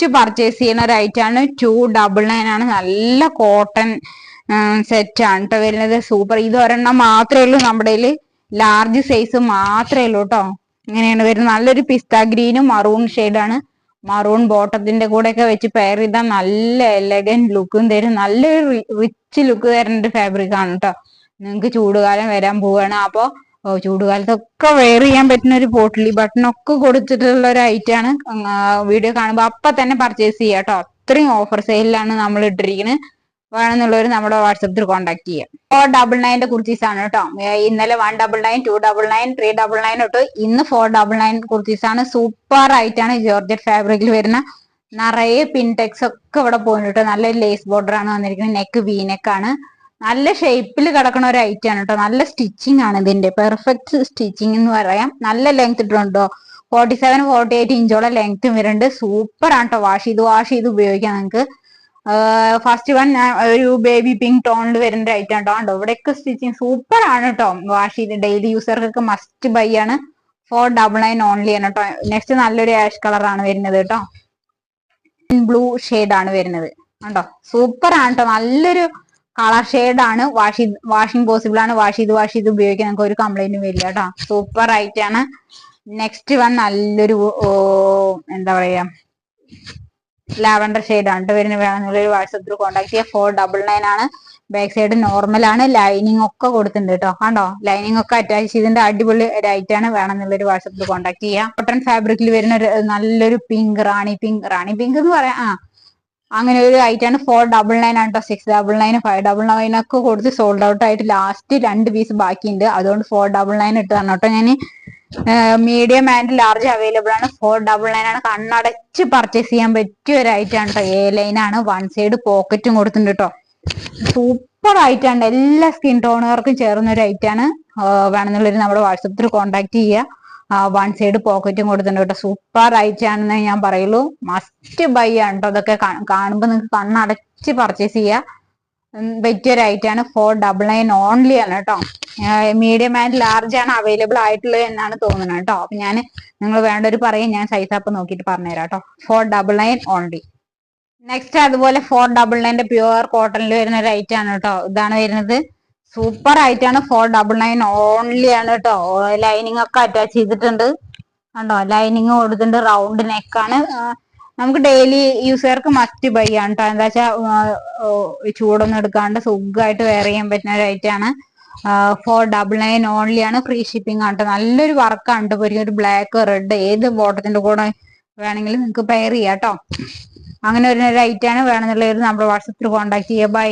Must purchase ചെയ്യുന്ന ഒരു item ആണ്. 299 ആണ്. നല്ല കോട്ടൺ സെറ്റ് ആണ് കേട്ടോ വരുന്നത്. സൂപ്പർ. ഇത് ഒരെണ്ണം മാത്രമേ ഉള്ളൂ നമ്മുടെ കയ്യില്. ലാർജ് സൈസ് മാത്രമേ ഉള്ളൂ കേട്ടോ. ഇങ്ങനെയാണ് വരുന്നത്. നല്ലൊരു പിസ്ത ഗ്രീനും മറൂൺ ഷെയ്ഡാണ്. മറൂൺ ബോട്ടത്തിന്റെ കൂടെ ഒക്കെ വെച്ച് പെയർ ചെയ്താൽ നല്ല എലഗന്റ് ലുക്കും തരും. നല്ലൊരു റിച്ച് ലുക്ക് തരുന്ന ഒരു ഫാബ്രിക് ആണ് കേട്ടോ. നിങ്ങൾക്ക് ചൂടുകാലം വരാൻ പോവാണ്. അപ്പൊ ചൂടുകാലത്തൊക്കെ വെയർ ചെയ്യാൻ പറ്റുന്ന ഒരു പോട്ട്ലി ബട്ടൺ ഒക്കെ കൊടുത്തിട്ടുള്ള ഒരു ഐറ്റം ആണ്. വീഡിയോ കാണുമ്പോൾ അപ്പൊ തന്നെ പർച്ചേസ് ചെയ്യാം കേട്ടോ. അത്രയും ഓഫർ സെയിലാണ് നമ്മൾ ഇട്ടിരിക്കുന്നത്. വേണമെന്നുള്ളവർ നമ്മുടെ വാട്സപ്പിൽ കോൺടാക്ട് ചെയ്യാം. 499 കുർത്തീസ് ആണ് കേട്ടോ. ഇന്നലെ 199, 299, 399 തൊട്ട് ഇന്ന് 499 കുർത്തീസ് ആണ്. സൂപ്പർ ആയിട്ടാണ്. ജോർജറ്റ് ഫാബ്രിക്കിൽ വരുന്ന നിറയെ പിൻടെക്സ് ഒക്കെ ഇവിടെ പോയിട്ട് നല്ലൊരു ലേസ് ബോർഡർ ആണ് വന്നിരിക്കുന്നത്. നെക്ക് വീനെക്ക് ആണ്. നല്ല ഷേപ്പിൽ കിടക്കുന്ന ഒരു ഐറ്റം ആണ് കേട്ടോ. നല്ല സ്റ്റിച്ചിങ് ആണ് ഇതിന്റെ. പെർഫെക്റ്റ് സ്റ്റിച്ചിങ് എന്ന് പറയാം. നല്ല ലെങ്ത് ഇട്ടുണ്ടോ. 47, 48 ഇഞ്ചോളം ലെങ്ത് വരുന്നുണ്ട്. സൂപ്പർ ആണ് കേട്ടോ. വാഷ് ചെയ്ത് ഉപയോഗിക്കാം നിങ്ങൾക്ക്. ഫസ്റ്റ് വൺ ഒരു ബേബി പിങ്ക് ടോണിൽ വരുന്ന ഒരു ഐറ്റം കേട്ടോ. കണ്ടോ ഇവിടെയൊക്കെ സ്റ്റിച്ചിങ് സൂപ്പർ ആണ് കേട്ടോ. വാഷ് ചെയ്ത് ഡെയിലി യൂസർക്കൊക്കെ മസ്റ്റ് ബൈ ആണ്. 499 ഓൺലി ആണ് കേട്ടോ. നെക്സ്റ്റ് നല്ലൊരു ആഷ് കളർ ആണ് വരുന്നത് കേട്ടോ. ബ്ലൂ ഷെയ്ഡ് ആണ് വരുന്നത് കണ്ടോ. സൂപ്പർ ആണ് കേട്ടോ. നല്ലൊരു കളർ ഷെയ്ഡ് ആണ്. വാഷിംഗ് പോസിബിൾ ആണ്. വാഷ് ചെയ്ത് ഉപയോഗിക്കാൻ നമുക്ക് ഒരു കംപ്ലൈന്റും വരില്ല കേട്ടോ. സൂപ്പർ ആയിട്ടാണ്. നെക്സ്റ്റ് വൺ നല്ലൊരു എന്താ പറയാ ലാവൻഡർ ഷെയ്ഡ് ആണ് വരുന്നത്. വേണമെന്നുള്ളൊരു വാട്സപ്പിൽ കോൺടാക്ട് ചെയ്യുക. 499 ആണ്. ബാക്ക് സൈഡ് നോർമൽ ആണ്. ലൈനിങ് ഒക്കെ കൊടുത്തിട്ടുണ്ട് കേട്ടോ. കണ്ടോ ലൈനിങ് ഒക്കെ അറ്റാച്ച് ചെയ്തിട്ടുണ്ട്. അടിപൊളി ഒരു ഐറ്റം ആണ്. വേണമെന്നുള്ളൊരു വാട്സപ്പിൽ കോൺടാക്ട് ചെയ്യാം. കോട്ടൺ ഫാബ്രിക്കിൽ വരുന്ന നല്ലൊരു പിങ്ക്, റാണി പിങ്ക് എന്ന് പറയാം. അങ്ങനെ ഒരു ഐറ്റം ആണ്. 499 ആണ് കേട്ടോ. 699, 599 ഒക്കെ കൊടുത്ത് സോൾഡ് ഔട്ട് ആയിട്ട് ലാസ്റ്റ് 2 പീസ് ബാക്കിയുണ്ട്. അതുകൊണ്ട് 499 ഇട്ട് തന്നെ കേട്ടോ. ഞാൻ മീഡിയം ആൻഡ് ലാർജ് അവൈലബിൾ ആണ്. 499 ആണ്. കണ്ണടച്ച് പർച്ചേസ് ചെയ്യാൻ പറ്റിയ ഒരു ഐറ്റം ആണ് കേട്ടോ. എ ലൈൻ ആണ്. വൺ സൈഡ് പോക്കറ്റും കൊടുത്തിട്ടുണ്ട് കേട്ടോ. സൂപ്പർ ഐറ്റം ആണ്. എല്ലാ സ്കിൻ ടോണുകാർക്കും ചേർന്ന ഒരു ഐറ്റം ആണ്. വേണമെന്നുള്ളൊരു നമ്മുടെ വാട്സപ്പിൽ കോൺടാക്ട് ചെയ്യുക. വൺ സൈഡ് പോക്കറ്റും കൊടുത്തിട്ടുണ്ട് കേട്ടോ. സൂപ്പർ ഐറ്റം ആണെന്ന് ഞാൻ പറയുള്ളൂ. മസ്റ്റ് ബൈ ആണ് കേട്ടോ. അതൊക്കെ കാണുമ്പോൾ നിങ്ങൾക്ക് കണ്ണടച്ച് പർച്ചേസ് ചെയ്യാം പറ്റിയൊരു ഐറ്റം ആണ്. 499 ഓൺലി ആണ് കേട്ടോ. മീഡിയം ആൻഡ് ലാർജ് ആണ് അവൈലബിൾ ആയിട്ടുള്ളത് എന്നാണ് തോന്നുന്നത് കേട്ടോ. അപ്പൊ നിങ്ങൾ വേണ്ടവർ പറയും. ഞാൻ സൈസ് അപ്പ് നോക്കിയിട്ട് പറഞ്ഞുതരാം കേട്ടോ. 499 ഓൺലി. നെക്സ്റ്റ് അതുപോലെ 499 പ്യുവർ കോട്ടണിൽ വരുന്ന ഒരു ഐറ്റം ആണ് കേട്ടോ. ഇതാണ് വരുന്നത്. സൂപ്പർ ആയിട്ടാണ്. 499 ഓൺലി ആണ് കേട്ടോ. ലൈനിങ് ഒക്കെ അറ്റാച്ച് ചെയ്തിട്ടുണ്ട് കണ്ടോ. ലൈനിങ് കൊടുത്തിട്ടുണ്ട്. റൗണ്ട് നെക്കാണ്. നമുക്ക് ഡെയിലി യൂസർക്ക് മസ്റ്റ് ബൈ ആണ് കേട്ടോ. എന്താ വെച്ചാൽ ചൂടൊന്നും എടുക്കാണ്ട് സുഖമായിട്ട് വെയർ ചെയ്യാൻ പറ്റുന്ന ഒരു ഐറ്റം ആണ്. 499 ഓൺലി ആണ്. ഫ്രീ ഷിപ്പിംഗ് ആണ് കേട്ടോ. നല്ലൊരു വർക്കാണ് കേട്ടോ. ഒരു ബ്ലാക്ക്, റെഡ് ഏത് ബോട്ടത്തിന്റെ കൂടെ വേണമെങ്കിലും നിങ്ങൾക്ക് പെയർ ചെയ്യാം കേട്ടോ. അങ്ങനെ ഒരു ഐറ്റം ആണ്. വേണമെന്നുള്ളവർ നമ്മുടെ വാട്സപ്പിൽ കോൺടാക്ട് ചെയ്യുക. ബൈ.